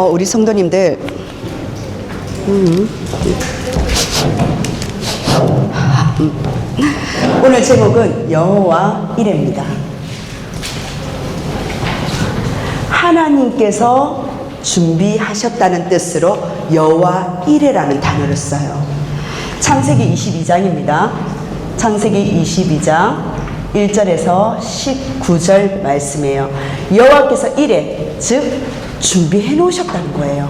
우리 성도님들, 오늘 제목은 여호와 이레입니다. 하나님께서 준비하셨다는 뜻으로 여호와 이레라는 단어를 써요. 창세기 22장입니다. 창세기 22장 1절에서 19절 말씀이에요. 여호와께서 이레, 즉 준비해 놓으셨다는 거예요.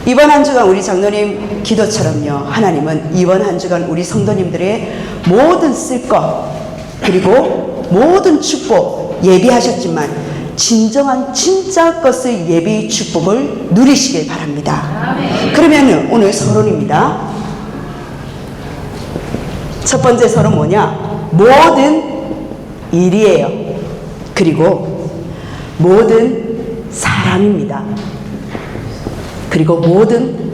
이번 한 주간 우리 장로님 기도처럼요, 하나님은 이번 한 주간 우리 성도님들의 모든 쓸 것, 그리고 모든 축복 예비하셨지만 진정한 진짜 것의 예비 축복을 누리시길 바랍니다. 그러면 오늘 서론입니다. 첫 번째 서론 뭐냐? 모든 일이에요. 그리고 모든 사람입니다. 그리고 모든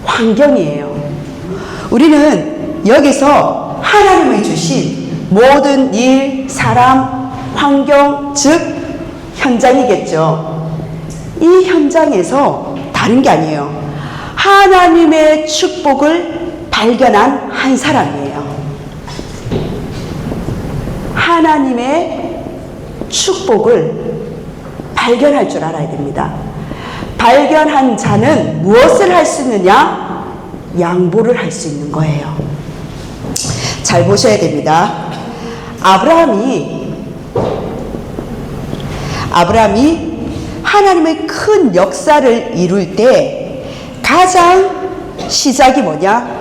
환경이에요. 우리는 여기서 하나님이 주신 모든 일, 사람, 환경, 즉 현장이겠죠. 이 현장에서 다른 게 아니에요. 하나님의 축복을 발견한 한 사람이에요. 하나님의 축복을 발견할 줄 알아야 됩니다. 발견한 자는 무엇을 할 수 있느냐? 양보를 할 수 있는 거예요. 잘 보셔야 됩니다. 아브라함이 하나님의 큰 역사를 이룰 때 가장 시작이 뭐냐?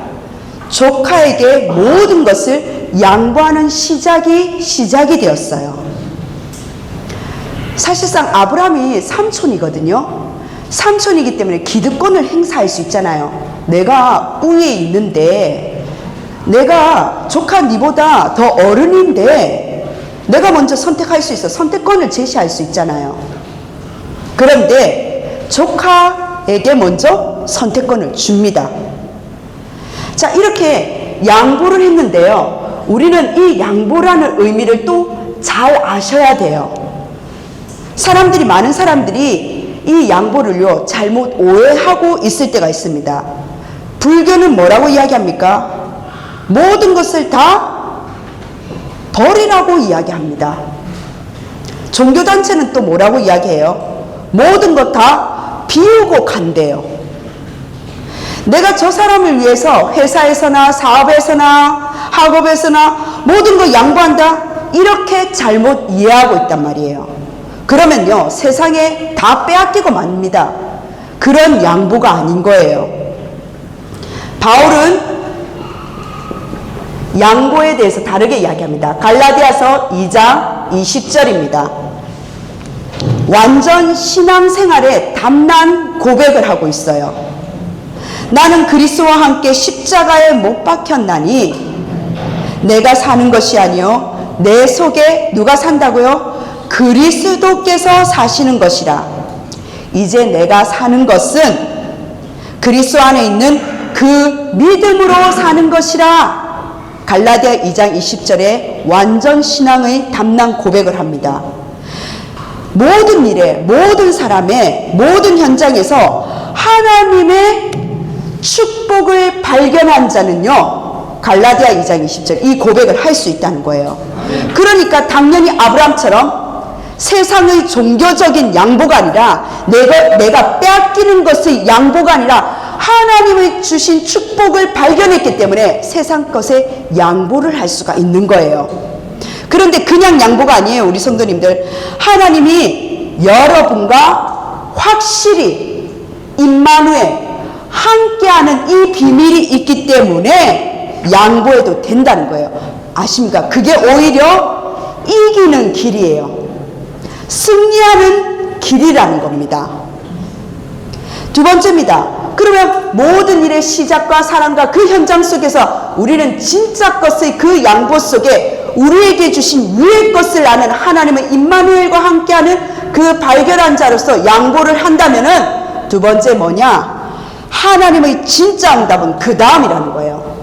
조카에게 모든 것을 양보하는 시작이 되었어요. 사실상 아브라함이 삼촌이거든요. 삼촌이기 때문에 기득권을 행사할 수 있잖아요. 내가 우위에 있는데, 내가 조카 니보다 더 어른인데 내가 먼저 선택할 수 있어. 선택권을 제시할 수 있잖아요. 그런데 조카에게 먼저 선택권을 줍니다. 자, 이렇게 양보를 했는데요, 우리는 이 양보라는 의미를 또 잘 아셔야 돼요. 많은 사람들이 이 양보를요 잘못 오해하고 있을 때가 있습니다. 불교는 뭐라고 이야기합니까? 모든 것을 다 버리라고 이야기합니다. 종교단체는 또 뭐라고 이야기해요? 모든 것 다 비우고 간대요. 내가 저 사람을 위해서 회사에서나 사업에서나 학업에서나 모든 거 양보한다, 이렇게 잘못 이해하고 있단 말이에요. 그러면요 세상에 다 빼앗기고 맙니다. 그런 양보가 아닌 거예요. 바울은 양보에 대해서 다르게 이야기합니다. 갈라디아서 2장 20절입니다. 완전 신앙생활에 담난 고백을 하고 있어요. 나는 그리스도와 함께 십자가에 못 박혔나니 내가 사는 것이 아니요 내 속에 누가 산다고요? 그리스도께서 사시는 것이라. 이제 내가 사는 것은 그리스도 안에 있는 그 믿음으로 사는 것이라. 갈라디아 2장 20절에 완전 신앙의 담난 고백을 합니다. 모든 일에, 모든 사람의, 모든 현장에서 하나님의 축복을 발견한 자는요 갈라디아 2장 20절 이 고백을 할 수 있다는 거예요. 그러니까 당연히 아브라함처럼 세상의 종교적인 양보가 아니라 내가 빼앗기는 것의 양보가 아니라 하나님의 주신 축복을 발견했기 때문에 세상 것에 양보를 할 수가 있는 거예요. 그런데 그냥 양보가 아니에요. 우리 성도님들, 하나님이 여러분과 확실히 임마누엘 함께하는 이 비밀이 있기 때문에 양보해도 된다는 거예요. 아십니까? 그게 오히려 이기는 길이에요. 승리하는 길이라는 겁니다. 두 번째입니다. 그러면 모든 일의 시작과 사랑과 그 현장 속에서 우리는 진짜 것의 그 양보 속에 우리에게 주신 위의 것을 아는 하나님의 임마누엘과 함께하는 그 발견한 자로서 양보를 한다면은 두 번째 뭐냐? 하나님의 진짜 응답은 그 다음이라는 거예요.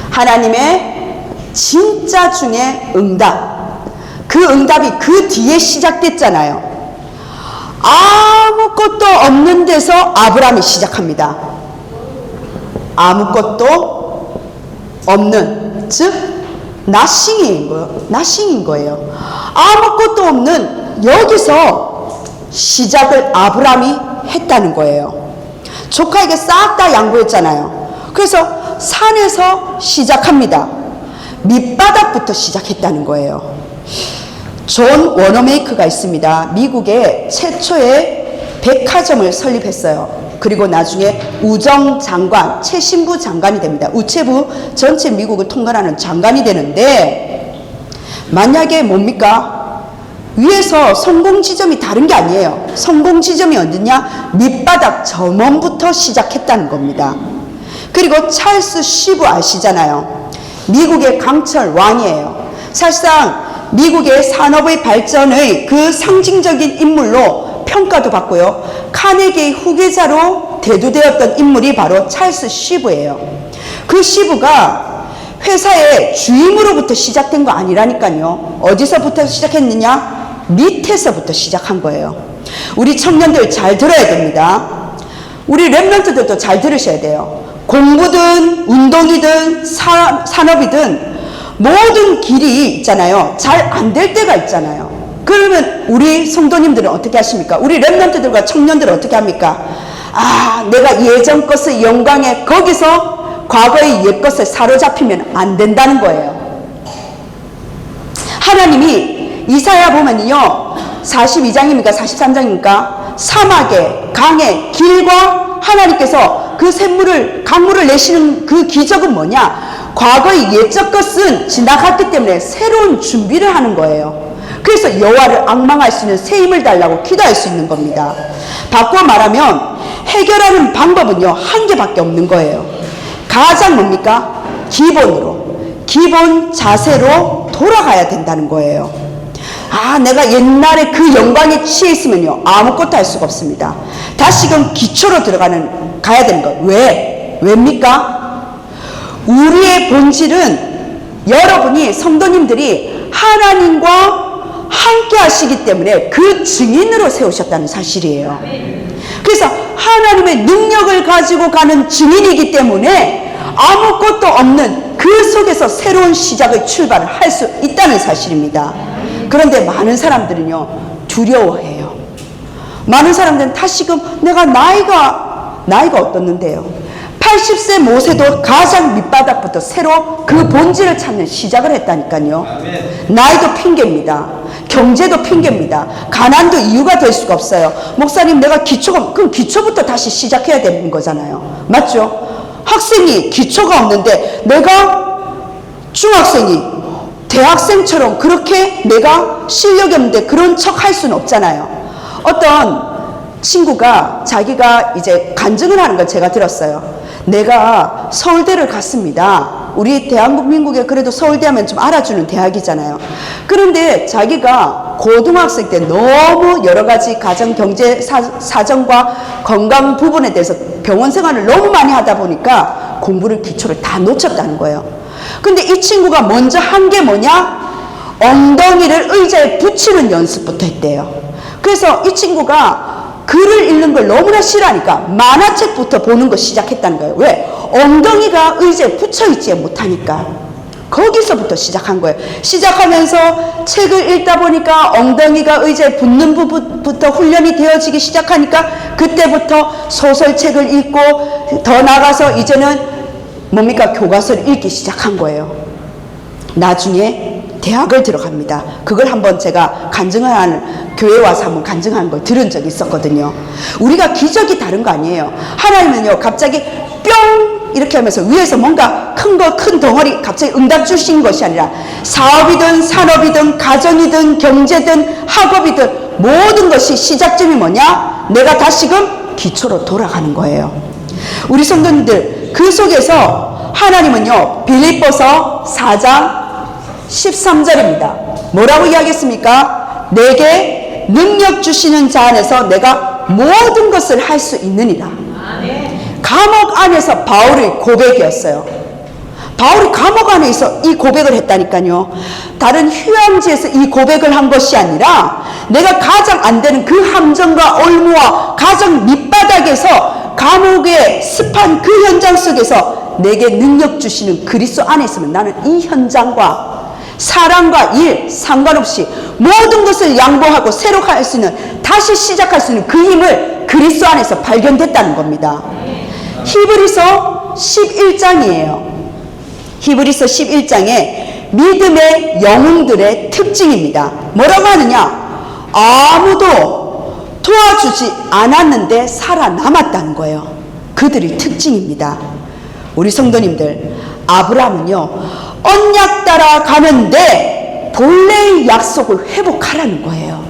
하나님의 진짜 중에 응답, 그 응답이 그 뒤에 시작됐잖아요. 아무것도 없는 데서 아브라함이 시작합니다. 아무것도 없는, 즉 nothing인 거예요. 아무것도 없는 여기서 시작을 아브라함이 했다는 거예요. 조카에게 싹 다 양보했잖아요. 그래서 산에서 시작합니다. 밑바닥부터 시작했다는 거예요. 존 워너메이크가 있습니다. 미국의 최초의 백화점을 설립했어요. 그리고 나중에 우정장관, 최신부 장관이 됩니다. 우체부 전체 미국을 통괄하는 장관이 되는데, 만약에 뭡니까? 위에서 성공 지점이 다른 게 아니에요. 성공 지점이 어디냐? 밑바닥 점원부터 시작했다는 겁니다. 그리고 찰스 쉬브 아시잖아요. 미국의 강철 왕이에요. 사실상 미국의 산업의 발전의 그 상징적인 인물로 평가도 받고요. 카네기의 후계자로 대두되었던 인물이 바로 찰스 쉬브예요. 그 쉬브가 회사의 주임으로부터 시작된 거 아니라니까요. 어디서부터 시작했느냐? 밑에서부터 시작한 거예요. 우리 청년들 잘 들어야 됩니다. 우리 랩런트들도 잘 들으셔야 돼요. 공부든 운동이든 산업이든 모든 길이 있잖아요. 잘 안 될 때가 있잖아요. 그러면 우리 성도님들은 어떻게 하십니까? 우리 랩런트들과 청년들은 어떻게 합니까? 아, 내가 예전 것의 영광에 거기서 과거의 옛 것에 사로잡히면 안 된다는 거예요. 하나님이 이사야 보면요, 42장입니까? 43장입니까? 사막에, 강에, 길과 하나님께서 그 강물을 내시는 그 기적은 뭐냐? 과거의 옛적 것은 지나갔기 때문에 새로운 준비를 하는 거예요. 그래서 여호와를 앙망할 수 있는 새 힘을 달라고 기도할 수 있는 겁니다. 바꿔 말하면 해결하는 방법은요, 한 개밖에 없는 거예요. 가장 뭡니까? 기본 자세로 돌아가야 된다는 거예요. 아, 내가 옛날에 그 영광에 취해 있으면요, 아무것도 할 수가 없습니다. 다시금 기초로 가야 되는 거예요. 왜입니까? 우리의 본질은 여러분이, 성도님들이 하나님과 함께 하시기 때문에 그 증인으로 세우셨다는 사실이에요. 그래서 하나님의 능력을 가지고 가는 증인이기 때문에 아무것도 없는 그 속에서 새로운 시작의 출발을 할 수 있다는 사실입니다. 그런데 많은 사람들은요, 두려워해요. 많은 사람들은 다시금 내가 나이가 어떻는데요. 80세 모세도 가장 밑바닥부터 새로 그 본질을 찾는 시작을 했다니까요. 나이도 핑계입니다. 경제도 핑계입니다. 가난도 이유가 될 수가 없어요. 목사님, 내가 그럼 기초부터 다시 시작해야 되는 거잖아요. 맞죠? 학생이 기초가 없는데 내가 중학생이 대학생처럼 그렇게 내가 실력이 없는데 그런 척 할 수는 없잖아요. 어떤 친구가 자기가 이제 간증을 하는 걸 제가 들었어요. 내가 서울대를 갔습니다. 우리 대한민국에 그래도 서울대 하면 좀 알아주는 대학이잖아요. 그런데 자기가 고등학생 때 너무 여러 가지 가정 경제 사정과 건강 부분에 대해서 병원 생활을 너무 많이 하다 보니까 공부를 기초를 다 놓쳤다는 거예요. 근데 이 친구가 먼저 한 게 뭐냐? 엉덩이를 의자에 붙이는 연습부터 했대요. 그래서 이 친구가 글을 읽는 걸 너무나 싫어하니까 만화책부터 보는 거 시작했다는 거예요. 왜? 엉덩이가 의자에 붙여있지 못하니까. 거기서부터 시작한 거예요. 시작하면서 책을 읽다 보니까 엉덩이가 의자에 붙는 부분부터 훈련이 되어지기 시작하니까 그때부터 소설책을 읽고 더 나가서 이제는 뭡니까? 교과서를 읽기 시작한 거예요. 나중에 대학을 들어갑니다. 그걸 한번 제가 간증을 하는, 교회 와서 한번 간증하는 걸 들은 적이 있었거든요. 우리가 기적이 다른 거 아니에요. 하나님은요, 갑자기 뿅! 이렇게 하면서 위에서 뭔가 큰 덩어리 갑자기 응답 주신 것이 아니라 사업이든 산업이든 가정이든 경제든 학업이든 모든 것이 시작점이 뭐냐? 내가 다시금 기초로 돌아가는 거예요. 우리 성도님들, 그 속에서 하나님은요, 빌립보서 4장 13절입니다. 뭐라고 이야기했습니까? 내게 능력 주시는 자 안에서 내가 모든 것을 할 수 있느니라. 감옥 안에서 바울의 고백이었어요. 바울이 감옥 안에서 이 고백을 했다니까요. 다른 휴양지에서 이 고백을 한 것이 아니라 내가 가장 안 되는 그 함정과 올무와 가정 밑바닥에서 감옥의 습한 그 현장 속에서 내게 능력 주시는 그리스도 안에 있으면 나는 이 현장과 사랑과 일 상관없이 모든 것을 양보하고 새로 할 수 있는, 다시 시작할 수 있는 그 힘을 그리스도 안에서 발견됐다는 겁니다. 히브리서 11장이에요. 히브리서 11장에 믿음의 영웅들의 특징입니다. 뭐라고 하느냐? 아무도 도와주지 않았는데 살아남았다는 거예요. 그들의 특징입니다. 우리 성도님들, 아브라함은요 언약 따라 가는데 본래의 약속을 회복하라는 거예요.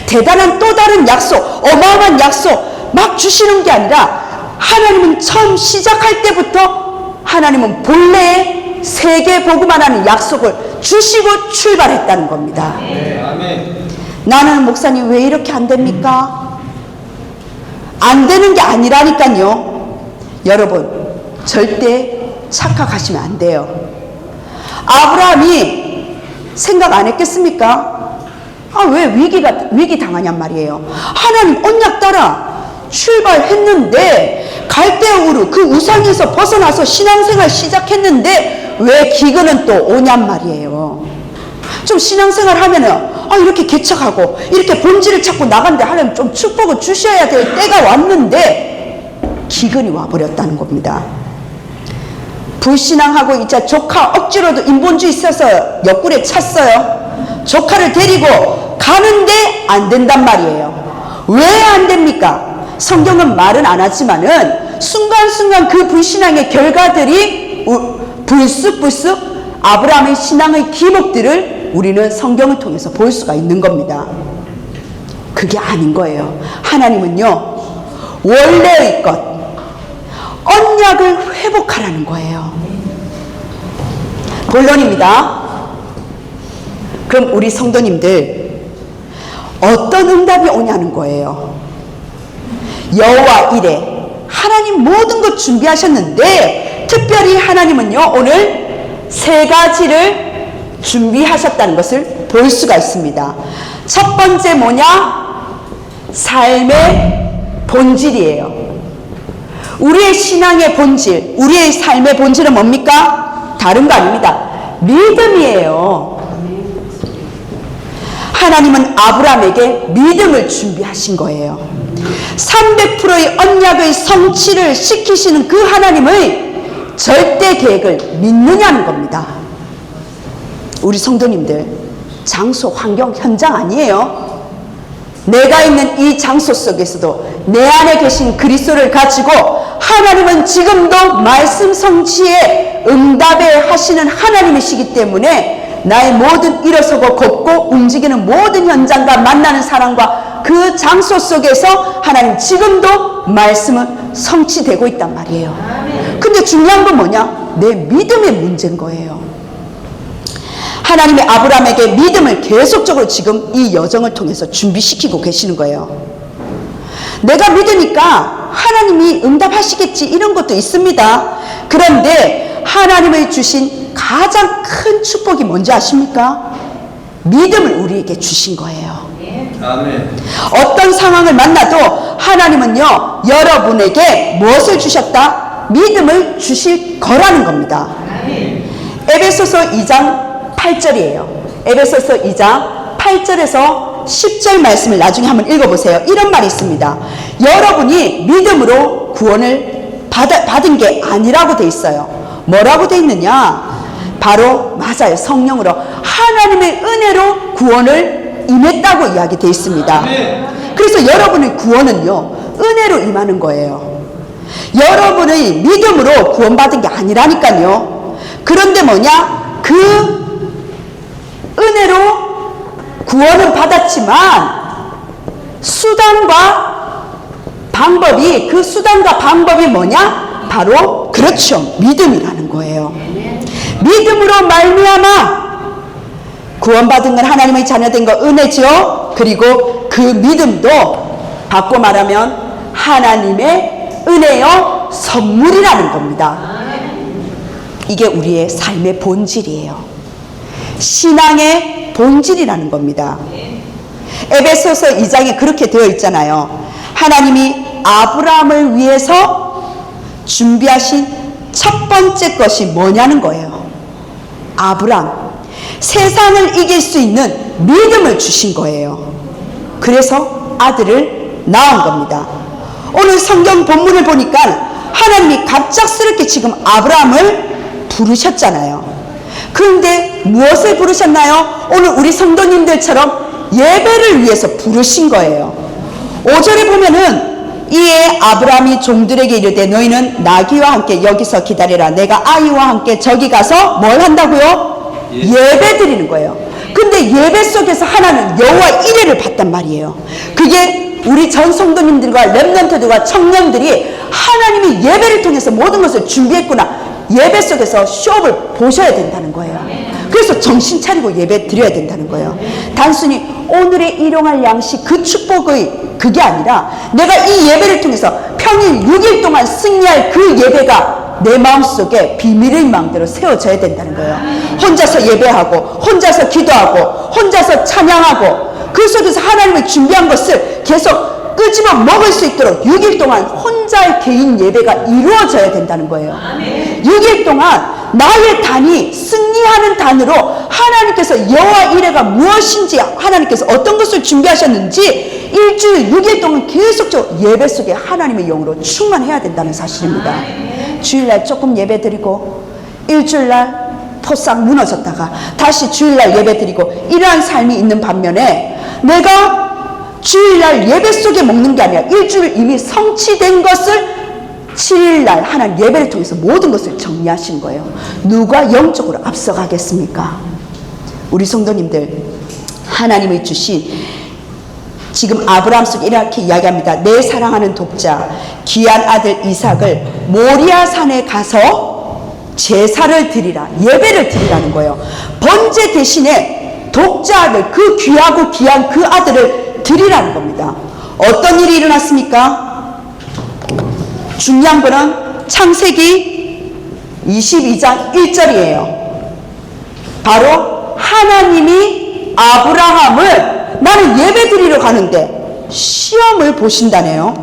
대단한 또 다른 약속, 어마어마한 약속 막 주시는 게 아니라 하나님은 처음 시작할 때부터 하나님은 본래의 세계 복음만 하는 약속을 주시고 출발했다는 겁니다. 아멘. 나는 목사님 왜 이렇게 안 됩니까? 안 되는 게 아니라니까요. 여러분 절대 착각하시면 안 돼요. 아브라함이 생각 안 했겠습니까? 왜 위기 당하냔 말이에요. 하나님 언약 따라 출발했는데 갈대우르 그 우상에서 벗어나서 신앙생활 시작했는데 왜 기근은 또 오냔 말이에요. 좀 신앙생활 하면은 이렇게 개척하고 이렇게 본질을 찾고 나간데 하나님 좀 축복을 주셔야 될 때가 왔는데 기근이 와버렸다는 겁니다. 불신앙하고 이제 조카 억지로도 인본주의 있어서 옆구리에 찼어요. 조카를 데리고 가는데 안 된단 말이에요. 왜 안 됩니까? 성경은 말은 안 하지만은 순간순간 그 불신앙의 결과들이 불쑥불쑥 아브라함의 신앙의 기복들을 우리는 성경을 통해서 볼 수가 있는 겁니다. 그게 아닌 거예요. 하나님은요 원래의 것 언약을 회복하라는 거예요. 본론입니다. 그럼 우리 성도님들 어떤 응답이 오냐는 거예요. 여호와 이레 하나님 모든 것 준비하셨는데 특별히 하나님은요 오늘 세 가지를 준비하셨다는 것을 볼 수가 있습니다. 첫 번째 뭐냐? 삶의 본질이에요. 우리의 신앙의 본질, 우리의 삶의 본질은 뭡니까? 다른 거 아닙니다. 믿음이에요. 하나님은 아브라함에게 믿음을 준비하신 거예요. 300%의 언약의 성취를 시키시는 그 하나님의 절대 계획을 믿느냐는 겁니다. 우리 성도님들, 장소, 환경, 현장 아니에요. 내가 있는 이 장소 속에서도 내 안에 계신 그리스도를 가지고 하나님은 지금도 말씀 성취에 응답해 하시는 하나님이시기 때문에 나의 모든 일어서고 걷고 움직이는 모든 현장과 만나는 사람과 그 장소 속에서 하나님 지금도 말씀은 성취되고 있단 말이에요. 근데 중요한 건 뭐냐? 내 믿음의 문제인 거예요. 하나님의 아브라함에게 믿음을 계속적으로 지금 이 여정을 통해서 준비시키고 계시는 거예요. 내가 믿으니까 하나님이 응답하시겠지 이런 것도 있습니다. 그런데 하나님의 주신 가장 큰 축복이 뭔지 아십니까? 믿음을 우리에게 주신 거예요. 아멘. 어떤 상황을 만나도 하나님은요 여러분에게 무엇을 주셨다? 믿음을 주실 거라는 겁니다. 아멘. 에베소서 2장 8절이에요. 에베소서 2장 8절에서 10절 말씀을 나중에 한번 읽어보세요. 이런 말이 있습니다. 여러분이 믿음으로 구원을 받은 게 아니라고 돼 있어요. 뭐라고 돼 있느냐? 바로 맞아요. 성령으로 하나님의 은혜로 구원을 임했다고 이야기 돼 있습니다. 그래서 여러분의 구원은요 은혜로 임하는 거예요. 여러분의 믿음으로 구원받은 게 아니라니까요. 그런데 뭐냐? 그 은혜로 구원은 받았지만 수단과 방법이, 그 수단과 방법이 뭐냐? 바로 그렇죠, 믿음이라는 거예요. 믿음으로 말미암아 구원받은 건 하나님의 자녀된 거 은혜죠. 그리고 그 믿음도 바꿔 말하면 하나님의 은혜요 선물이라는 겁니다. 이게 우리의 삶의 본질이에요. 신앙의 본질이라는 겁니다. 에베소서 2장에 그렇게 되어 있잖아요. 하나님이 아브라함을 위해서 준비하신 첫 번째 것이 뭐냐는 거예요. 아브라함, 세상을 이길 수 있는 믿음을 주신 거예요. 그래서 아들을 낳은 겁니다. 오늘 성경 본문을 보니까 하나님이 갑작스럽게 지금 아브라함을 부르셨잖아요. 그런데 무엇을 부르셨나요? 오늘 우리 성도님들처럼 예배를 위해서 부르신 거예요. 5절에 보면은 이에 아브라함이 종들에게 이르되 너희는 나귀와 함께 여기서 기다리라. 내가 아이와 함께 저기 가서 뭘 한다고요? 예배 드리는 거예요. 근데 예배 속에서 하나는 여호와 이레를 봤단 말이에요. 그게 우리 전 성도님들과 렘넌트들과 청년들이 하나님이 예배를 통해서 모든 것을 준비했구나. 예배 속에서 쇼업을 보셔야 된다는 거예요. 그래서 정신 차리고 예배 드려야 된다는 거예요. 단순히 오늘의 일용할 양식 그 축복의 그게 아니라 내가 이 예배를 통해서 평일 6일 동안 승리할 그 예배가 내 마음속에 비밀의 망대로 세워져야 된다는 거예요. 혼자서 예배하고 혼자서 기도하고 혼자서 찬양하고 그 속에서 하나님이 준비한 것을 계속 끄집어 먹을 수 있도록 6일 동안 혼자의 개인 예배가 이루어져야 된다는 거예요. 6일 동안 나의 단위, 승리하는 단으로 하나님께서 여호와 이레가 무엇인지 하나님께서 어떤 것을 준비하셨는지 일주일 6일 동안 계속적으로 예배 속에 하나님의 영으로 충만해야 된다는 사실입니다. 주일날 조금 예배 드리고 일주일날 포싹 무너졌다가 다시 주일날 예배 드리고 이러한 삶이 있는 반면에 내가 주일날 예배 속에 먹는 게 아니라 일주일 이미 성취된 것을 7일날 하나님 예배를 통해서 모든 것을 정리하신 거예요. 누가 영적으로 앞서가겠습니까? 우리 성도님들, 하나님이 주신 지금 아브라함 속에 이렇게 이야기합니다. 내 사랑하는 독자 귀한 아들 이삭을 모리아 산에 가서 제사를 드리라, 예배를 드리라는 거예요. 번제 대신에 독자 아들, 그 귀하고 귀한 그 아들을 드리라는 겁니다. 어떤 일이 일어났습니까? 중요한 거는 창세기 22장 1절이에요. 바로 하나님이 아브라함을 나는 예배 드리러 가는데 시험을 보신다네요.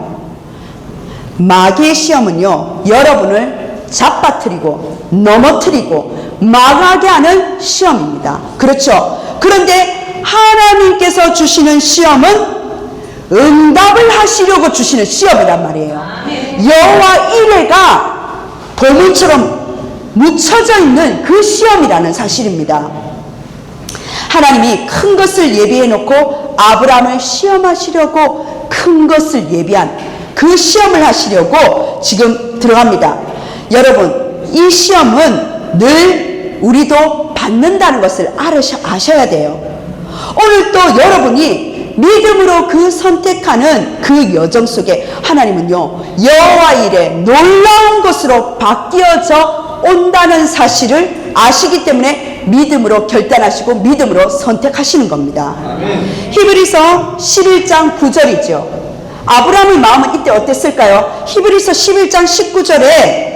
마귀의 시험은요, 여러분을 잡아뜨리고 넘어뜨리고 망하게 하는 시험입니다. 그렇죠? 그런데 하나님께서 주시는 시험은 응답을 하시려고 주시는 시험이란 말이에요. 여호와 이레가 보물처럼 묻혀져 있는 그 시험이라는 사실입니다. 하나님이 큰 것을 예비해 놓고 아브라함을 시험하시려고 큰 것을 예비한 그 시험을 하시려고 지금 들어갑니다. 여러분, 이 시험은 늘 우리도 받는다는 것을 아셔야 돼요. 오늘 또 여러분이 믿음으로 그 선택하는 그 여정 속에 하나님은요, 여호와 이레 놀라운 것으로 바뀌어져 온다는 사실을 아시기 때문에 믿음으로 결단하시고 믿음으로 선택하시는 겁니다. 히브리서 11장 9절이죠. 아브라함의 마음은 이때 어땠을까요? 히브리서 11장 19절에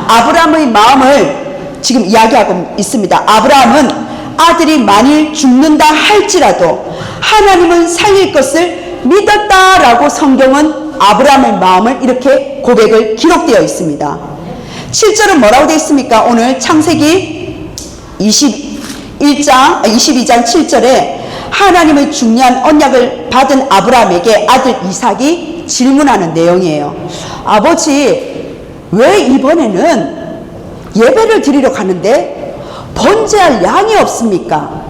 아브라함의 마음을 지금 이야기하고 있습니다. 아브라함은 아들이 만일 죽는다 할지라도 하나님은 살릴 것을 믿었다라고 성경은 아브라함의 마음을 이렇게 고백을 기록되어 있습니다. 7절은 뭐라고 되어 있습니까? 오늘 창세기 22장 7절에 하나님의 중요한 언약을 받은 아브라함에게 아들 이삭이 질문하는 내용이에요. 아버지, 왜 이번에는 예배를 드리러 가는데 번제할 양이 없습니까?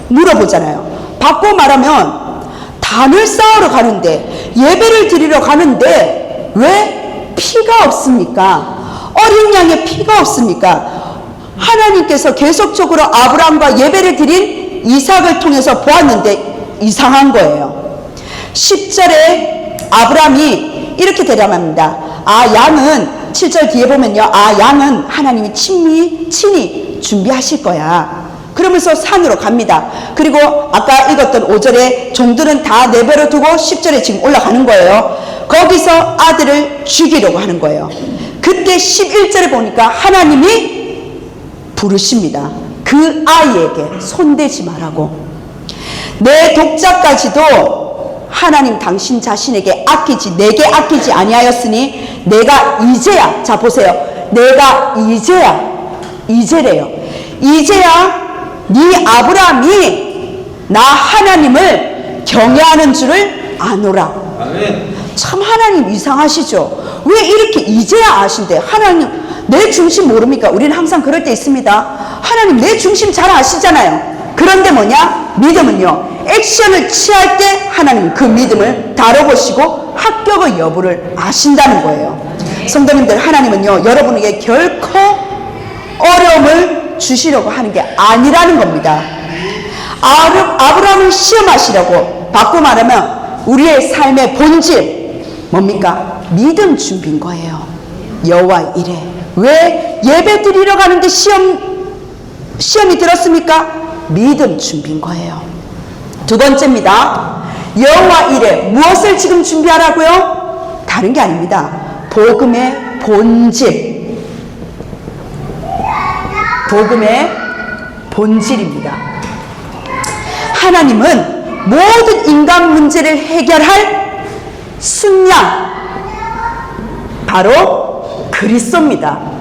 물어보잖아요. 바꿔 말하면 단을 쌓으러 가는데 예배를 드리러 가는데 왜 피가 없습니까? 어린 양의 피가 없습니까? 하나님께서 계속적으로 아브라함과 예배를 드린 이삭을 통해서 보았는데 이상한 거예요. 10절에 아브라함이 이렇게 대답합니다. 양은 7절 뒤에 보면요, 양은 하나님이 친히 준비하실 거야. 그러면서 산으로 갑니다. 그리고 아까 읽었던 5절에 종들은 다 내버려 두고 10절에 지금 올라가는 거예요. 거기서 아들을 죽이려고 하는 거예요. 그때 11절에 보니까 하나님이 부르십니다. 그 아이에게 손대지 말라고. 내 독자까지도 하나님 당신 자신에게 아끼지 내게 아끼지 아니하였으니 내가 이제야, 자 보세요, 내가 이제래요. 이제야 네 아브라함이 나 하나님을 경외하는 줄을 아노라. 아멘. 참 하나님 이상하시죠? 왜 이렇게 이제야 아신대? 하나님 내 중심 모릅니까? 우리는 항상 그럴 때 있습니다. 하나님 내 중심 잘 아시잖아요. 그런데 뭐냐? 믿음은요, 액션을 취할 때 하나님 그 믿음을 다뤄보시고 합격의 여부를 아신다는 거예요. 성도님들, 하나님은요 여러분에게 결코 어려움을 주시려고 하는 게 아니라는 겁니다. 아브라함을 시험하시려고, 바꿔 말하면 우리의 삶의 본질 뭡니까? 믿음 준비인 거예요. 여호와 이래. 왜 예배 드리러 가는데 시험이 들었습니까? 믿음 준비인 거예요. 두 번째입니다. 여호와 이래. 무엇을 지금 준비하라고요? 다른 게 아닙니다. 복음의 본질. 복음의 본질입니다. 하나님은 모든 인간 문제를 해결할 승량, 바로 그리스도입니다.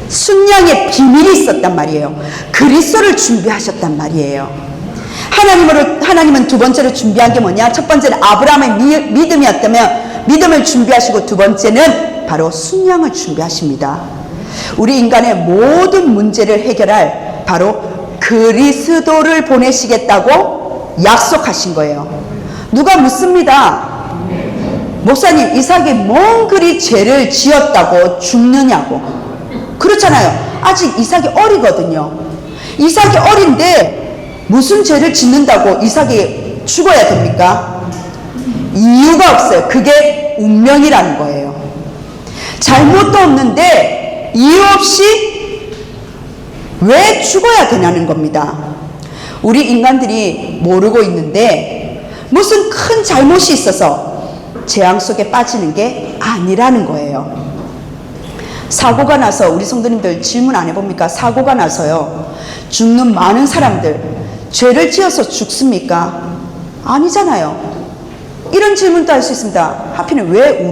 승량의 비밀이 있었단 말이에요. 그리스도를 준비하셨단 말이에요. 하나님은 두 번째로 준비한 게 뭐냐? 첫 번째는 아브라함의 믿음이었다면 믿음을 준비하시고, 두 번째는 바로 승량을 준비하십니다. 우리 인간의 모든 문제를 해결할 바로 그리스도를 보내시겠다고 약속하신 거예요. 누가 묻습니다. 목사님, 이삭이 뭔 그리 죄를 지었다고 죽느냐고. 그렇잖아요. 아직 이삭이 어리거든요. 이삭이 어린데 무슨 죄를 짓는다고 이삭이 죽어야 됩니까? 이유가 없어요. 그게 운명이라는 거예요. 잘못도 없는데 이유 없이 왜 죽어야 되냐는 겁니다. 우리 인간들이 모르고 있는데 무슨 큰 잘못이 있어서 재앙 속에 빠지는 게 아니라는 거예요. 사고가 나서, 우리 성도님들 질문 안 해봅니까? 사고가 나서요 죽는 많은 사람들 죄를 지어서 죽습니까? 아니잖아요. 이런 질문도 할 수 있습니다. 하필은 왜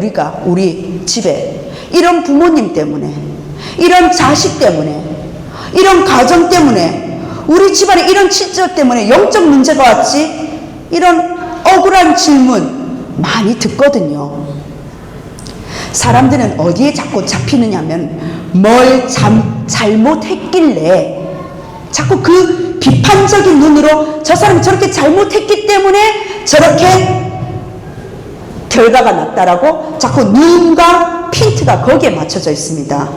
우리 집에 이런 부모님 때문에, 이런 자식 때문에, 이런 가정 때문에, 우리 집안에 이런 친척 때문에 영적 문제가 왔지? 이런 억울한 질문 많이 듣거든요. 사람들은 어디에 자꾸 잡히느냐면 뭘 잘못했길래 자꾸 그 비판적인 눈으로 저 사람이 저렇게 잘못했기 때문에 저렇게 결과가 났다라고 자꾸 눈과 핀트가 거기에 맞춰져 있습니다.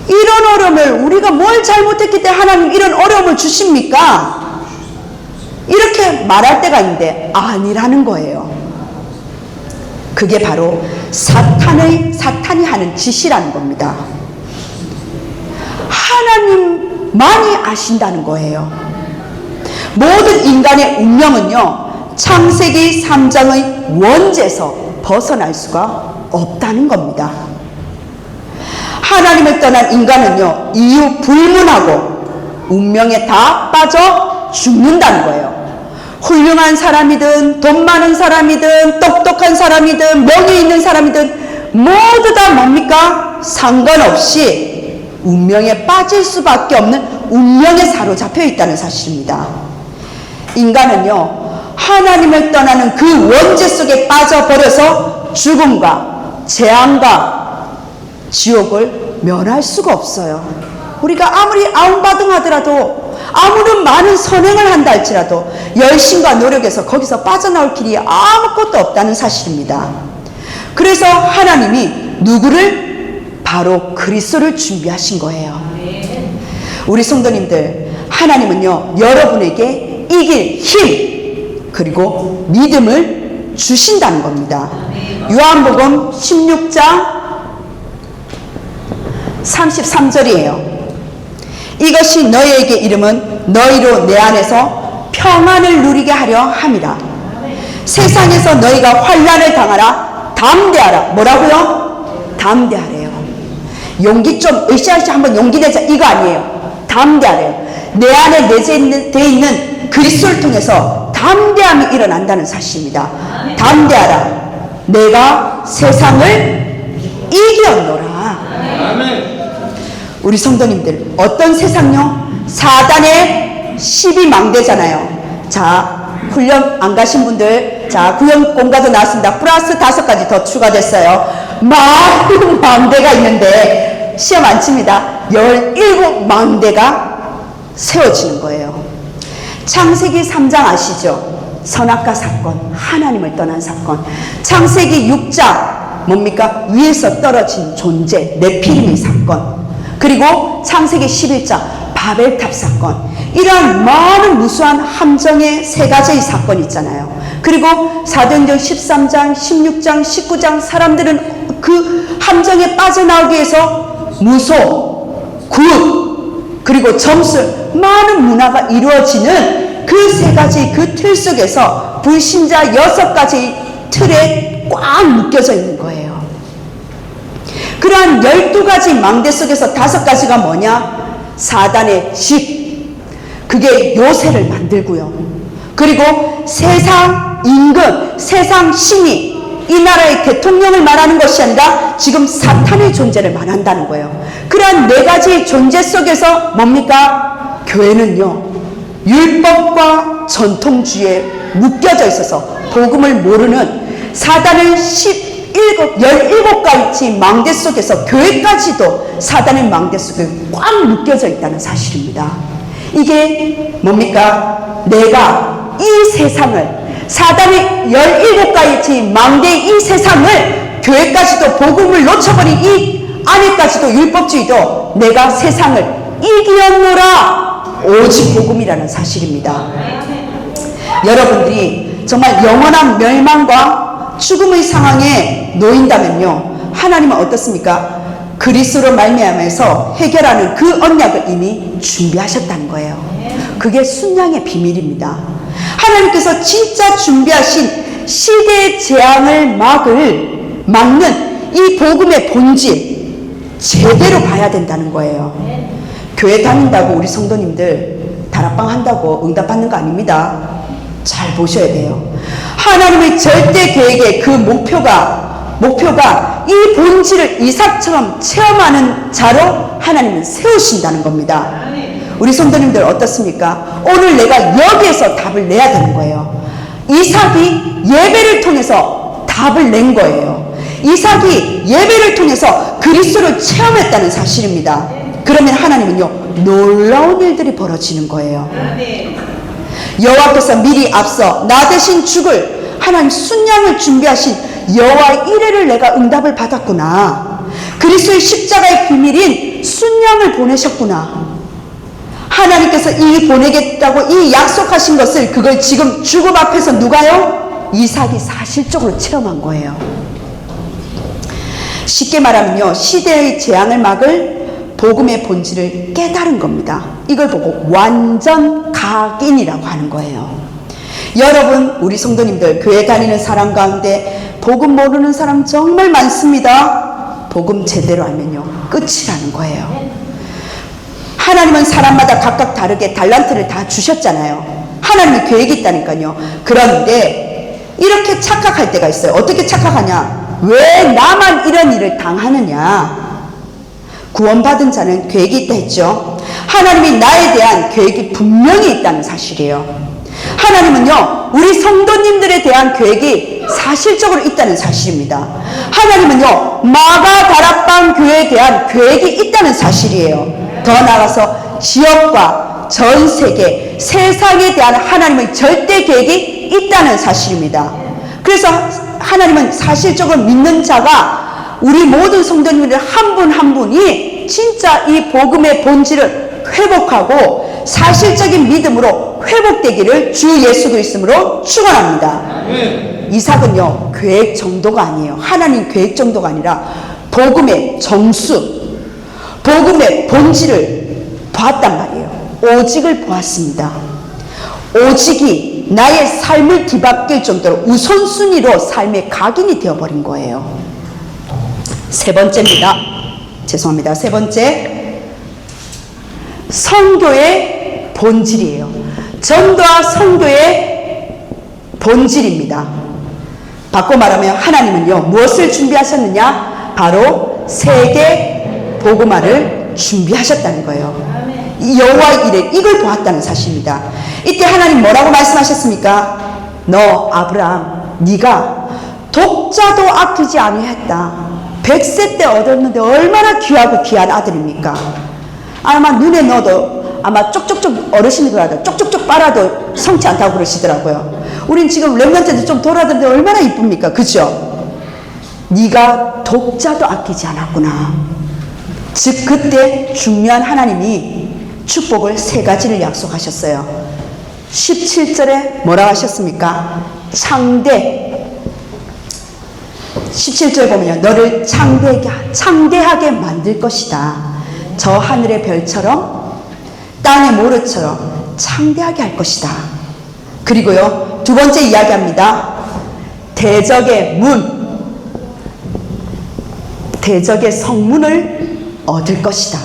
이런 어려움을, 우리가 뭘 잘못했기 때문에 하나님 이런 어려움을 주십니까? 이렇게 말할 때가 있는데 아니라는 거예요. 그게 바로 사탄이 하는 짓이라는 겁니다. 하나님만이 아신다는 거예요. 모든 인간의 운명은요, 창세기 3장의 원죄에서 벗어날 수가 없다는 겁니다. 하나님을 떠난 인간은요, 이유 불문하고 운명에 다 빠져 죽는다는 거예요. 훌륭한 사람이든 돈 많은 사람이든 똑똑한 사람이든 명예 있는 사람이든 모두 다 뭡니까? 상관없이 운명에 빠질 수밖에 없는 운명에 사로잡혀 있다는 사실입니다. 인간은요, 하나님을 떠나는 그 원죄 속에 빠져버려서 죽음과 재앙과 지옥을 면할 수가 없어요. 우리가 아무리 아웅바둥하더라도, 아무런 많은 선행을 한다 할지라도 열심과 노력에서 거기서 빠져나올 길이 아무것도 없다는 사실입니다. 그래서 하나님이 누구를? 바로 그리스도를 준비하신 거예요. 우리 성도님들, 하나님은요, 여러분에게 이길 힘 그리고 믿음을 주신다는 겁니다. 요한복음 16장 33절이에요. 이것이 너희에게 이름은 너희로 내 안에서 평안을 누리게 하려 함이라. 세상에서 너희가 환난을 당하라. 담대하라. 뭐라고요? 담대하래요. 용기 좀 으쌰으쌰 한번 용기 내자 이거 아니에요. 담대하래요. 내 안에 내재되어 있는 그리스도를 통해서 담대함이 일어난다는 사실입니다. 담대하라. 내가 세상을 이겼노라. 우리 성도님들 어떤 세상요? 사단의 12망대잖아요. 자, 훈련 안 가신 분들, 자, 구형 공과도 나왔습니다. 플러스 5가지 더 추가됐어요. 40망대가 있는데 시험 안 칩니다. 17망대가 세워지는 거예요. 창세기 3장 아시죠? 선악과 사건, 하나님을 떠난 사건. 창세기 6장 뭡니까? 위에서 떨어진 존재, 네피림의 사건. 그리고 창세기 11장 바벨탑 사건. 이러한 많은 무수한 함정의 3가지의 사건이 있잖아요. 그리고 사도행전 13장, 16장, 19장 사람들은 그 함정에 빠져나오기 위해서 무소, 굿, 그리고 점술, 많은 문화가 이루어지는 그 3가지 그 틀 속에서 불신자 6가지 틀에 꽉 묶여져 있는 거예요. 그러한 12가지 망대 속에서 5가지가 뭐냐? 사단의 집, 그게 요새를 만들고요. 그리고 세상 임금, 세상 신이 이 나라의 대통령을 말하는 것이 아니라 지금 사탄의 존재를 말한다는 거예요. 그러한 4가지 존재 속에서 뭡니까? 교회는요, 율법과 전통주의에 묶여져 있어서 복음을 모르는 사단의 17가지 망대 속에서 교회까지도 사단의 망대 속에 꽉 묶여져 있다는 사실입니다. 이게 뭡니까? 내가 이 세상을, 사단의 17가지 망대의 이 세상을, 교회까지도 복음을 놓쳐버린 이 안에까지도 율법주의도 내가 세상을 이기었노라. 오직 복음이라는 사실입니다. 여러분들이 정말 영원한 멸망과 죽음의 상황에 놓인다면요, 하나님은 어떻습니까? 그리스도로 말미암아서 해결하는 그 언약을 이미 준비하셨다는 거예요. 그게 순양의 비밀입니다. 하나님께서 진짜 준비하신 시대의 재앙을 막는 이 복음의 본질 제대로 봐야 된다는 거예요. 교회 다닌다고 우리 성도님들 다락방 한다고 응답받는 거 아닙니다. 잘 보셔야 돼요. 하나님의 절대 계획의 그 목표가 이 본질을 이삭처럼 체험하는 자로 하나님은 세우신다는 겁니다. 우리 성도님들 어떻습니까? 오늘 내가 여기에서 답을 내야 되는 거예요. 이삭이 예배를 통해서 답을 낸 거예요. 이삭이 예배를 통해서 그리스도를 체험했다는 사실입니다. 그러면 하나님은요, 놀라운 일들이 벌어지는 거예요. 여호와께서 미리 앞서 나 대신 죽을 하나님 순양을 준비하신 여호와의 이레를 내가 응답을 받았구나. 그리스도의 십자가의 비밀인 순양을 보내셨구나. 하나님께서 이 보내겠다고 이 약속하신 것을, 그걸 지금 죽음 앞에서 누가요? 이삭이 사실적으로 체험한 거예요. 쉽게 말하면요, 시대의 재앙을 막을 복음의 본질을 깨달은 겁니다. 이걸 보고 완전 각인이라고 하는 거예요. 여러분, 우리 성도님들, 교회 다니는 사람 가운데 복음 모르는 사람 정말 많습니다. 복음 제대로 알면요, 끝이라는 거예요. 하나님은 사람마다 각각 다르게 달란트를 다 주셨잖아요. 하나님의 계획이 있다니까요. 그런데 이렇게 착각할 때가 있어요. 어떻게 착각하냐? 왜 나만 이런 일을 당하느냐? 구원받은 자는 계획이 있다 했죠. 하나님이 나에 대한 계획이 분명히 있다는 사실이에요. 하나님은요, 우리 성도님들에 대한 계획이 사실적으로 있다는 사실입니다. 하나님은요, 마가 다락방 교회에 대한 계획이 있다는 사실이에요. 더 나아가서 지역과 전 세계, 세상에 대한 하나님의 절대 계획이 있다는 사실입니다. 그래서 하나님은 사실적으로 믿는 자가, 우리 모든 성도님들 한 분 한 분이 진짜 이 복음의 본질을 회복하고 사실적인 믿음으로 회복되기를 주 예수 그리스도로 축원합니다. 이삭은요, 계획 정도가 아니에요. 하나님 계획 정도가 아니라 복음의 정수, 복음의 본질을 보았단 말이에요. 오직을 보았습니다. 오직이 나의 삶을 뒤바뀔 정도로 우선순위로 삶의 각인이 되어버린 거예요. 세 번째입니다. 죄송합니다. 세 번째, 선교의 본질이에요. 전도와 선교의 본질입니다. 바꿔 말하면 하나님은요, 무엇을 준비하셨느냐? 바로 세계 복음화를 준비하셨다는 거예요. 이 여호와의 일에 이걸 보았다는 사실입니다. 이때 하나님 뭐라고 말씀하셨습니까? 너 아브라함, 네가 독자도 아끼지 아니했다. 100세 때 얻었는데 얼마나 귀하고 귀한 아들입니까? 아마 눈에 넣어도 아마 쪽쪽쪽 어르신이 그러더라고요. 쪽쪽쪽 빨아도 성치 않다고 그러시더라고요. 우린 지금 렘넌트들 좀 돌아다니는데 얼마나 이쁩니까? 그죠? 네가 독자도 아끼지 않았구나. 즉 그때 중요한 하나님이 축복을 세 가지를 약속하셨어요. 17절에 뭐라고 하셨습니까? 창대. 17절 보면요, 너를 창대하게 만들 것이다. 저 하늘의 별처럼 땅의 모래처럼 창대하게 할 것이다. 그리고요, 두 번째 이야기합니다. 대적의 성문을 얻을 것이다.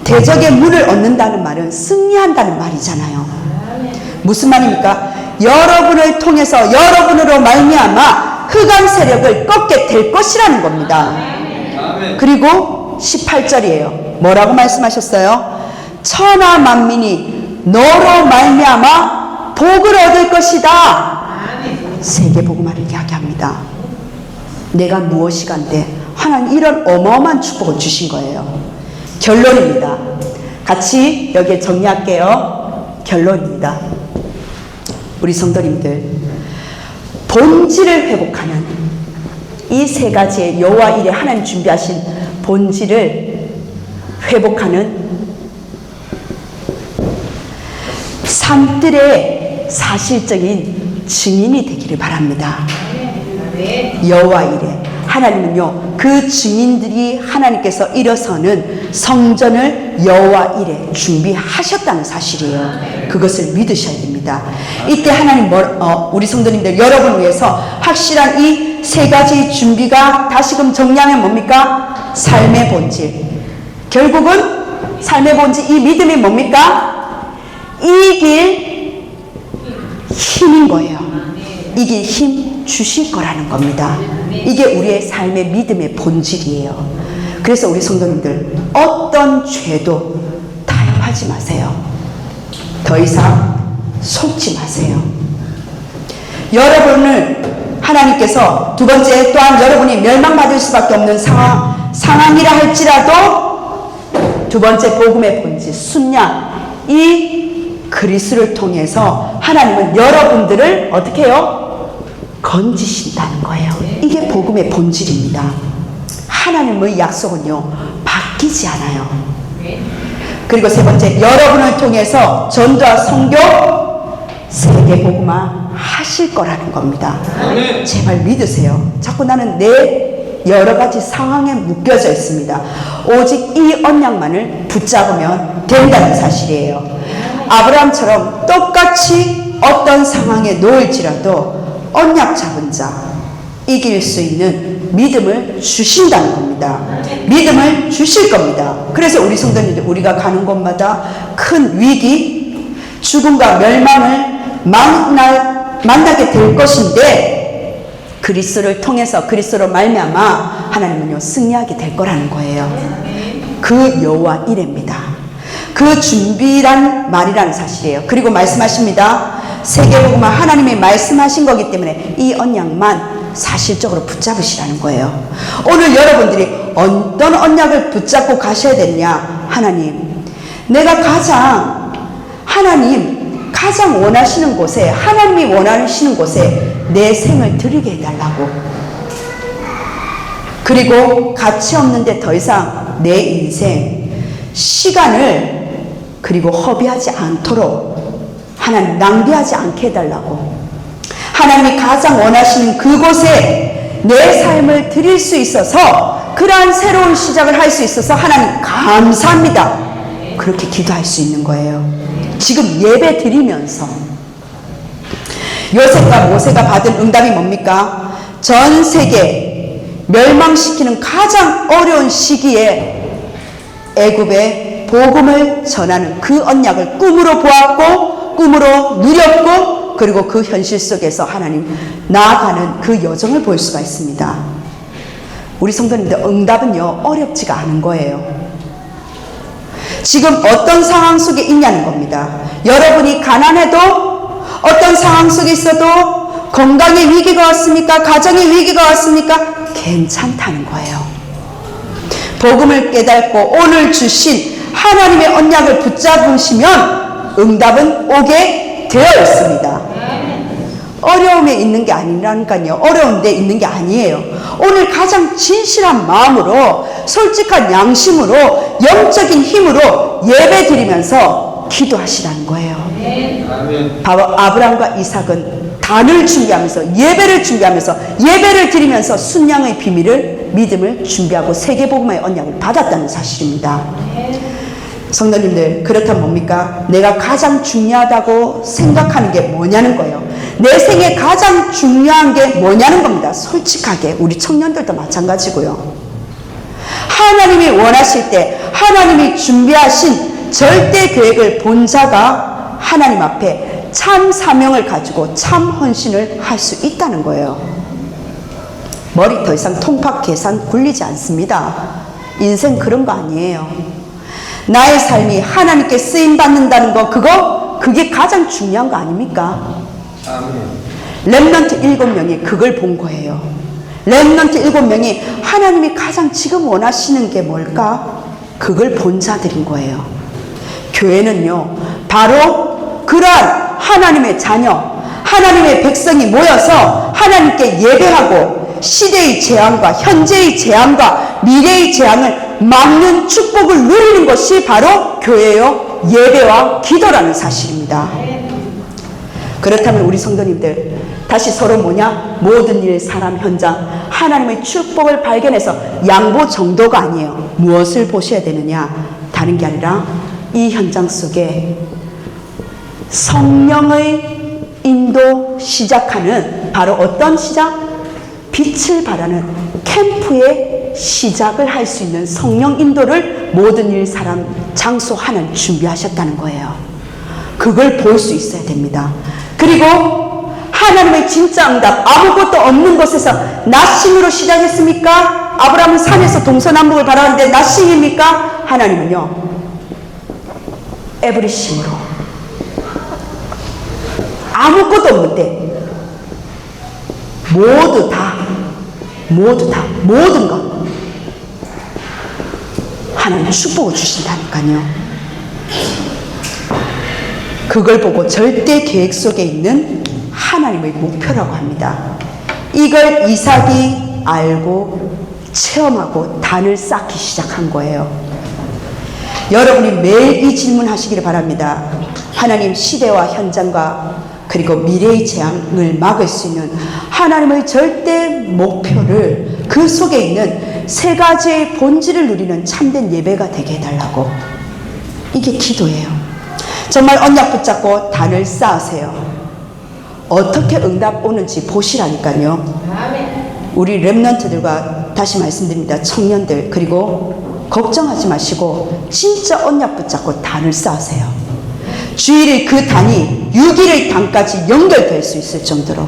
대적의 문을 얻는다는 말은 승리한다는 말이잖아요. 무슨 말입니까? 여러분을 통해서 여러분으로 말미암아 흑암 세력을 꺾게 될 것이라는 겁니다. 그리고 18절이에요. 뭐라고 말씀하셨어요? 천하 만민이 너로 말미암아 복을 얻을 것이다. 세계 복음화를 이야기합니다. 내가 무엇이간데 하나님 이런 어마어마한 축복을 주신 거예요. 결론입니다. 같이 여기에 정리할게요. 결론입니다. 우리 성도님들, 본질을 회복하는 이 세 가지의 여호와 일에 하나님 준비하신 본질을 회복하는 산들의 사실적인 증인이 되기를 바랍니다. 여호와 일에 하나님은요, 그 증인들이 하나님께서 일어서는 성전을 여호와 일에 준비하셨다는 사실이에요. 그것을 믿으셔야 됩니다. 이때 하나님 우리 성도님들 여러분을 위해서 확실한 이 세 가지 준비가 다시금 정리하면 뭡니까? 삶의 본질. 결국은 삶의 본질, 이 믿음이 뭡니까? 이길 힘인 거예요. 이길 힘 주실 거라는 겁니다. 이게 우리의 삶의 믿음의 본질이에요. 그래서 우리 성도님들 어떤 죄도 타협하지 마세요. 더 이상 속지 마세요. 여러분을 하나님께서 두 번째 또한 여러분이 멸망받을 수밖에 없는 상황이라 할지라도 두 번째 복음의 본질 순양 이 그리스도를 통해서 하나님은 여러분들을 어떻게 해요? 건지신다는 거예요. 이게 복음의 본질입니다. 하나님의 약속은요, 바뀌지 않아요. 그리고 세 번째, 여러분을 통해서 전도와 선교, 세계 복음화 하실 거라는 겁니다. 제발 믿으세요. 자꾸 나는 내 여러 가지 상황에 묶여져 있습니다. 오직 이 언약만을 붙잡으면 된다는 사실이에요. 아브라함처럼 똑같이 어떤 상황에 놓일지라도 언약 잡은 자 이길 수 있는 믿음을 주신다는 겁니다. 믿음을 주실 겁니다. 그래서 우리 성도님들 우리가 가는 곳마다 큰 위기, 죽음과 멸망을 만나게 될 것인데 그리스도를 통해서 그리스도로 말미암아 하나님은요 승리하게 될 거라는 거예요. 그 여호와 이레입니다. 그 준비란 말이라는 사실이에요. 그리고 말씀하십니다. 세계복음화 하나님이 말씀하신 거기 때문에 이 언약만 사실적으로 붙잡으시라는 거예요. 오늘 여러분들이 어떤 언약을 붙잡고 가셔야 되느냐? 하나님, 내가 가장 원하시는 곳에, 하나님이 원하시는 곳에 내 생을 드리게 해달라고. 그리고 가치 없는데 더 이상 내 인생, 시간을 그리고 허비하지 않도록 하나님 낭비하지 않게 해달라고. 하나님이 가장 원하시는 그곳에 내 삶을 드릴 수 있어서 그러한 새로운 시작을 할 수 있어서 하나님 감사합니다. 그렇게 기도할 수 있는 거예요. 지금 예배 드리면서 요셉과 모세가 받은 응답이 뭡니까? 전 세계 멸망시키는 가장 어려운 시기에 애굽에 복음을 전하는 그 언약을 꿈으로 보았고 꿈으로 누렸고 그리고 그 현실 속에서 하나님 나아가는 그 여정을 볼 수가 있습니다. 우리 성도님들 응답은요 어렵지가 않은 거예요. 지금 어떤 상황 속에 있냐는 겁니다. 여러분이 가난해도 어떤 상황 속에 있어도 건강의 위기가 왔습니까? 가정의 위기가 왔습니까? 괜찮다는 거예요. 복음을 깨닫고 오늘 주신 하나님의 언약을 붙잡으시면 응답은 오게 되어 있습니다. 어려움에 있는 게 아니라니까요. 어려운 데 있는 게 아니에요. 오늘 가장 진실한 마음으로 솔직한 양심으로 영적인 힘으로 예배 드리면서 기도하시라는 거예요. 바로 아브라함과 이삭은 단을 준비하면서 예배를 준비하면서 예배를 드리면서 순양의 비밀을 믿음을 준비하고 세계복음의 언약을 받았다는 사실입니다. 성도님들 그렇다면 뭡니까? 내가 가장 중요하다고 생각하는 게 뭐냐는 거예요. 내 생에 가장 중요한 게 뭐냐는 겁니다. 솔직하게 우리 청년들도 마찬가지고요. 하나님이 원하실 때 하나님이 준비하신 절대 계획을 본 자가 하나님 앞에 참 사명을 가지고 참 헌신을 할 수 있다는 거예요. 머리 더 이상 통팍 계산 굴리지 않습니다. 인생 그런 거 아니에요. 나의 삶이 하나님께 쓰임받는다는 거 그게 가장 중요한 거 아닙니까? 렘넌트 7명이 그걸 본 거예요. 렘넌트 7명이 하나님이 가장 지금 원하시는 게 뭘까? 그걸 본 자들인 거예요. 교회는요 바로 그러한 하나님의 자녀 하나님의 백성이 모여서 하나님께 예배하고 시대의 재앙과 현재의 재앙과 미래의 재앙을 막는 축복을 누리는 것이 바로 교회요 예배와 기도라는 사실입니다. 그렇다면 우리 성도님들 다시 서로 뭐냐? 모든 일 사람 현장 하나님의 축복을 발견해서 양보 정도가 아니에요. 무엇을 보셔야 되느냐? 다른 게 아니라 이 현장 속에 성령의 인도 시작하는 바로 어떤 시작? 빛을 발하는 캠프의 시작을 할 수 있는 성령 인도를 모든 일 사람 장소 하나님 준비하셨다는 거예요. 그걸 볼 수 있어야 됩니다. 그리고 하나님의 진짜 응답 아무것도 없는 곳에서 나싱으로 시작했습니까? 아브라함은 산에서 동서남북을 바라봤는데 나싱입니까? 하나님은요 에브리싱으로 아무것도 없는데 모든 것 하나님 축복을 주신다니까요. 그걸 보고 절대 계획 속에 있는 하나님의 목표라고 합니다. 이걸 이삭이 알고 체험하고 단을 쌓기 시작한 거예요. 여러분이 매일 이 질문 하시기를 바랍니다. 하나님 시대와 현장과 그리고 미래의 재앙을 막을 수 있는 하나님의 절대 목표를 그 속에 있는 세 가지의 본질을 누리는 참된 예배가 되게 해달라고. 이게 기도예요. 정말 언약 붙잡고 단을 쌓으세요. 어떻게 응답 오는지 보시라니까요. 우리 렘넌트들과 다시 말씀드립니다. 청년들 그리고 걱정하지 마시고 진짜 언약 붙잡고 단을 쌓으세요. 주일에 그 단이 6일의 단까지 연결될 수 있을 정도로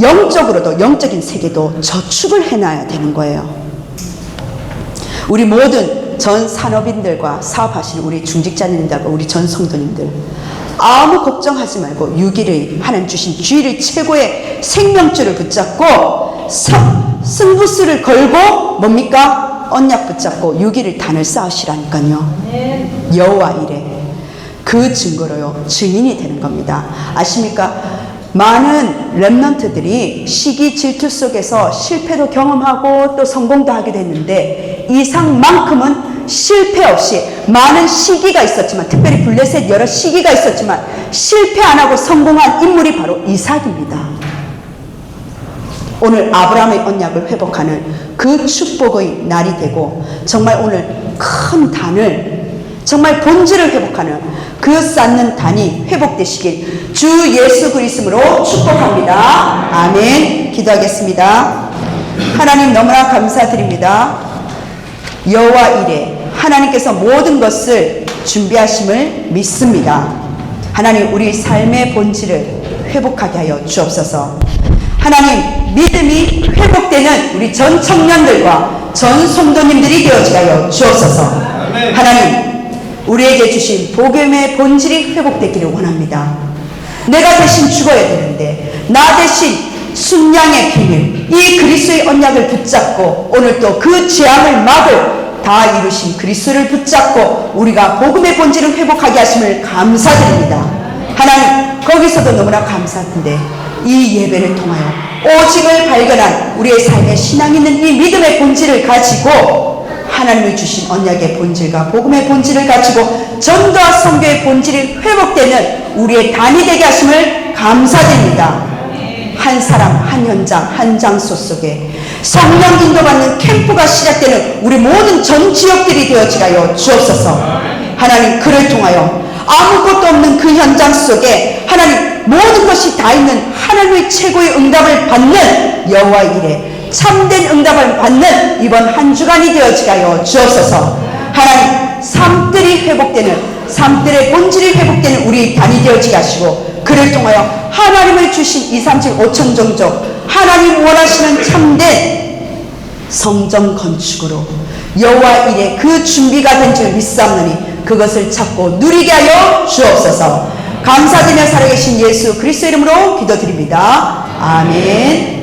영적으로도 영적인 세계도 저축을 해놔야 되는 거예요. 우리 모든 전 산업인들과 사업하시는 우리 중직자님들과 우리 전 성도님들 아무 걱정하지 말고 6일의 하나님 주신 주일의 최고의 생명줄을 붙잡고 승부수를 걸고 뭡니까? 언약 붙잡고 6일의 단을 쌓으시라니까요. 여호와 이래 그 증거로요 증인이 되는 겁니다. 아십니까? 많은 렘넌트들이 시기 질투 속에서 실패도 경험하고 또 성공도 하기도 했는데 이상만큼은 실패 없이 많은 시기가 있었지만 특별히 블레셋 여러 시기가 있었지만 실패 안 하고 성공한 인물이 바로 이삭입니다. 오늘 아브라함의 언약을 회복하는 그 축복의 날이 되고 정말 오늘 큰 단을 정말 본질을 회복하는 그 쌓는 단이 회복되시길 주 예수 그리스도로 축복합니다. 아멘. 기도하겠습니다. 하나님 너무나 감사드립니다. 여호와 이레 하나님께서 모든 것을 준비하심을 믿습니다. 하나님 우리 삶의 본질을 회복하게 하여 주옵소서. 하나님 믿음이 회복되는 우리 전 청년들과 전 성도님들이 되어지게 하여 주옵소서. 하나님 우리에게 주신 복음의 본질이 회복되기를 원합니다. 내가 대신 죽어야 되는데 나 대신 순양의 비밀 이 그리스도의 언약을 붙잡고 오늘 또 그 재앙을 막을 다 이루신 그리스도를 붙잡고 우리가 복음의 본질을 회복하게 하심을 감사드립니다. 하나님 거기서도 너무나 감사한데 이 예배를 통하여 오직을 발견한 우리의 삶에 신앙 있는 이 믿음의 본질을 가지고 하나님이 주신 언약의 본질과 복음의 본질을 가지고 전도와 선교의 본질이 회복되는 우리의 단이 되게 하심을 감사드립니다. 한 사람, 한 현장, 한 장소 속에 성령 인도받는 캠프가 시작되는 우리 모든 전 지역들이 되어지게 하여 주옵소서. 하나님 그를 통하여 아무것도 없는 그 현장 속에 하나님 모든 것이 다 있는 하나님의 최고의 응답을 받는 여호와 이레 참된 응답을 받는 이번 한 주간이 되어지게 하여 주옵소서. 하나님 삶들이 회복되는 삶들의 본질이 회복되는 우리 단이 되어지게 하시고 그를 통하여 하나님을 주신 237 5천 종족 하나님 원하시는 참된 성전 건축으로 여호와 이레 그 준비가 된 줄 믿사옵나니 그것을 찾고 누리게 하여 주옵소서. 감사드리며 살아계신 예수 그리스도 이름으로 기도드립니다. 아멘.